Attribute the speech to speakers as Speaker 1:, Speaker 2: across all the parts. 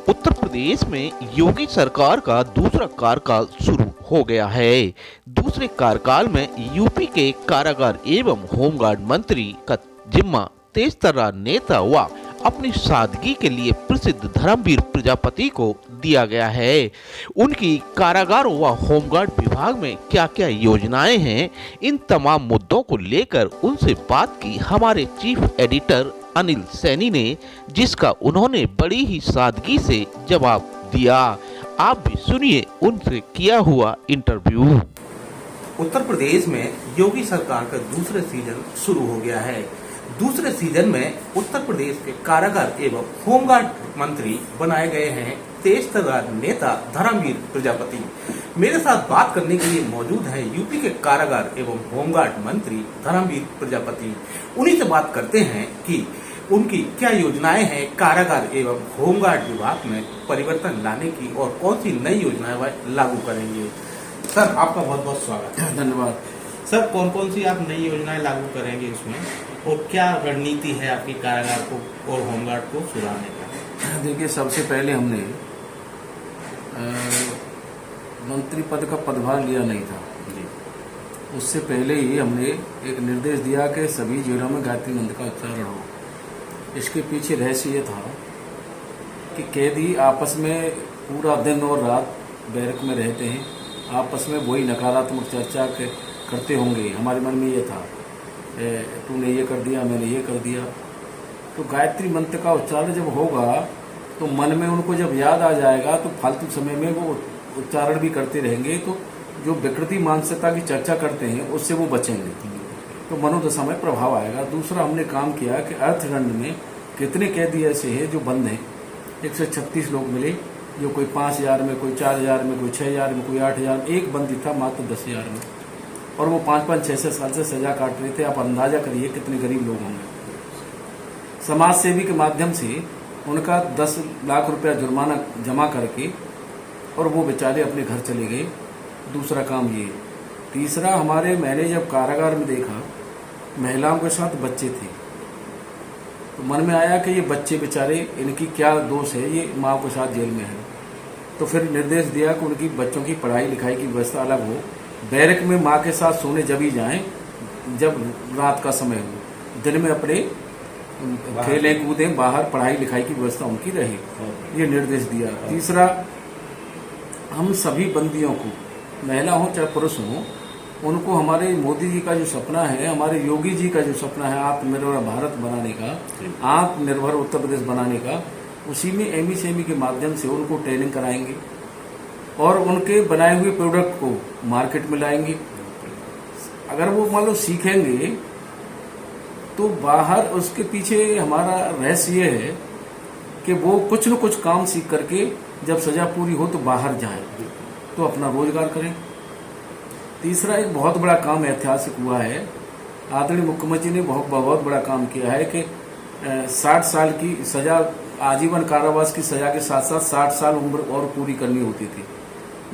Speaker 1: उत्तर प्रदेश में योगी सरकार का दूसरा कार्यकाल शुरू हो गया है। दूसरे कार्यकाल में यूपी के कारागार एवं होमगार्ड मंत्री का जिम्मा तेज तर्रार नेता व अपनी सादगी के लिए प्रसिद्ध धर्मवीर प्रजापति को दिया गया है। उनकी कारागार व होमगार्ड विभाग में क्या क्या योजनाएं हैं, इन तमाम मुद्दों को लेकर उनसे बात की हमारे चीफ एडिटर अनिल सैनी ने, जिसका उन्होंने बड़ी ही सादगी से जवाब दिया। आप भी सुनिए उनसे किया हुआ इंटरव्यू।
Speaker 2: उत्तर प्रदेश में योगी सरकार का दूसरा सीजन शुरू हो गया है। दूसरे सीजन में उत्तर प्रदेश के कारागार एवं होमगार्ड मंत्री बनाए गए हैं तेज तर्रार नेता धर्मवीर प्रजापति। मेरे साथ बात करने के लिए मौजूद है यूपी के कारागार एवं होमगार्ड मंत्री धर्मवीर प्रजापति। उन्हीं से बात करते हैं कि उनकी क्या योजनाएं हैं कारागार एवं होमगार्ड विभाग में परिवर्तन लाने की और कौन सी नई योजनाएं वह लागू करेंगे। सर, आपका बहुत बहुत स्वागत है।
Speaker 3: धन्यवाद।
Speaker 2: सर, कौन कौन सी आप नई योजनाएं लागू करेंगे इसमें और क्या रणनीति है आपकी कारागार को और होमगार्ड को सुधारने का?
Speaker 3: देखिए, सबसे पहले हमने मंत्री पद का पदभार लिया नहीं था जी। उससे पहले ही हमने एक निर्देश दिया कि सभी जेलों में गायत्री मंत्र का उच्चारण हो। इसके पीछे रहस्य ये था कि कैदी आपस में पूरा दिन और रात बैरक में रहते हैं, आपस में वही नकारात्मक चर्चा करते होंगे। हमारे मन में ये था, तूने ये कर दिया, मैंने ये कर दिया। तो गायत्री मंत्र का उच्चारण जब होगा तो मन में उनको जब याद आ जाएगा तो फालतू समय में वो उच्चारण भी करते रहेंगे, तो जो विकृति मानसिकता की चर्चा करते हैं उससे वो बचेंगे, तो मनोदशा में प्रभाव आएगा। दूसरा हमने काम किया कि अर्थदंड में कितने कैदी ऐसे हैं जो बंद हैं। 136 लोग मिले, जो कोई 5,000 में, कोई 4,000 में, कोई 6,000 में, कोई 8,000। एक बंदी था मात्र 10,000 में, और वो 5-5, 6-6 साल से सजा काट रहे थे। आप अंदाजा करिए कितने गरीब लोग होंगे। समाज सेवी के माध्यम से उनका 10 लाख रुपया जुर्माना जमा करके और वो बेचारे अपने घर चले गए। दूसरा काम ये। तीसरा, हमारे मैंने जब कारागार में देखा महिलाओं के साथ बच्चे थे, तो मन में आया कि ये बच्चे बेचारे, इनकी क्या दोष है, ये माँ के साथ जेल में है। तो फिर निर्देश दिया कि उनकी बच्चों की पढ़ाई लिखाई की व्यवस्था अलग हो। बैरक में माँ के साथ सोने जब ही जाएं जब रात का समय हो, दिन में अपने खेलें कूदें, बाहर पढ़ाई लिखाई की व्यवस्था उनकी रहे, ये निर्देश दिया। तीसरा, हम सभी बंदियों को, महिला हो चाहे पुरुष हो, उनको हमारे मोदी जी का जो सपना है, हमारे योगी जी का जो सपना है आत्मनिर्भर भारत बनाने का, आत्मनिर्भर उत्तर प्रदेश बनाने का, उसी में एमएसएमई के माध्यम से उनको ट्रेनिंग कराएंगे और उनके बनाए हुए प्रोडक्ट को मार्केट में लाएंगे। अगर वो मान लो सीखेंगे तो बाहर, उसके पीछे हमारा रहस्य ये है कि वो कुछ न कुछ काम सीख करके जब सजा पूरी हो तो बाहर जाएं, तो अपना रोजगार करें। तीसरा, एक बहुत बड़ा काम ऐतिहासिक हुआ है। आदरणीय मुख्यमंत्री ने बहुत बड़ा काम किया है कि 60 साल की सजा, आजीवन कारावास की सजा के साथ साथ 60 साल उम्र और पूरी करनी होती थी।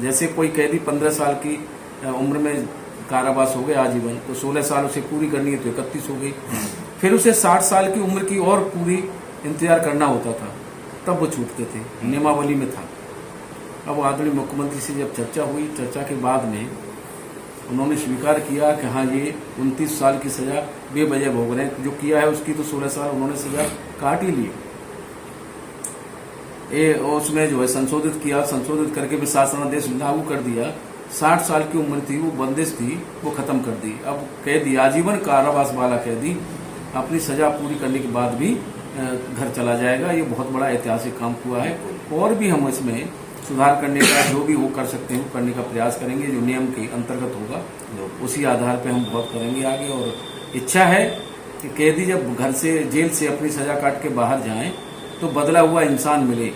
Speaker 3: जैसे कोई कैदी 15 साल की उम्र में कारावास हो गया आजीवन, तो 16 साल उसे पूरी करनी है तो 31 हो गई। फिर उसे 60 साल की उम्र की और पूरी इंतजार करना होता था, तब वो छूटते थे, नियमावली में था। अब आदरणीय मुख्यमंत्री से जब चर्चा हुई, चर्चा के बाद में उन्होंने स्वीकार किया कि हाँ, ये 29 साल की सजा बेवजह भोग रहे हैं। जो किया है उसकी तो 16 साल उन्होंने सजा काट ही ली। उसमें जो है संशोधित किया, संशोधित करके भी शासनादेश लागू कर दिया। 60 साल की उम्र थी, वो बंदिश थी, वो खत्म कर दी। अब कैदी, आजीवन कारावास वाला कैदी अपनी सजा पूरी करने के बाद भी घर चला जाएगा। ये बहुत बड़ा ऐतिहासिक काम हुआ है। और भी हम इसमें सुधार करने का जो भी वो कर सकते हैं वो करने का प्रयास करेंगे। जो नियम के अंतर्गत होगा उसी आधार पे हम बहुत करेंगे आगे। और इच्छा है कि कैदी जब घर से, जेल से अपनी सजा काट के बाहर जाएं तो बदला हुआ इंसान मिले,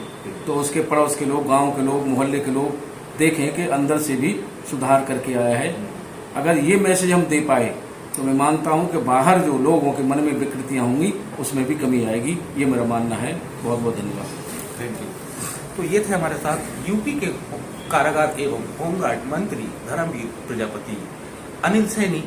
Speaker 3: तो उसके पड़ोस के लोग, गांव के लोग, मोहल्ले के लोग देखें कि अंदर से भी सुधार करके आया है। अगर ये मैसेज हम दे पाए तो मैं मानता हूं कि बाहर जो लोगों के मन में विकृतियां होंगी उसमें भी कमी आएगी। ये मेरा मानना है। बहुत बहुत धन्यवाद।
Speaker 2: Thank you. तो ये थे हमारे साथ यूपी के कारागार एवं होमगार्ड मंत्री धर्मवीर प्रजापति। अनिल सैनी,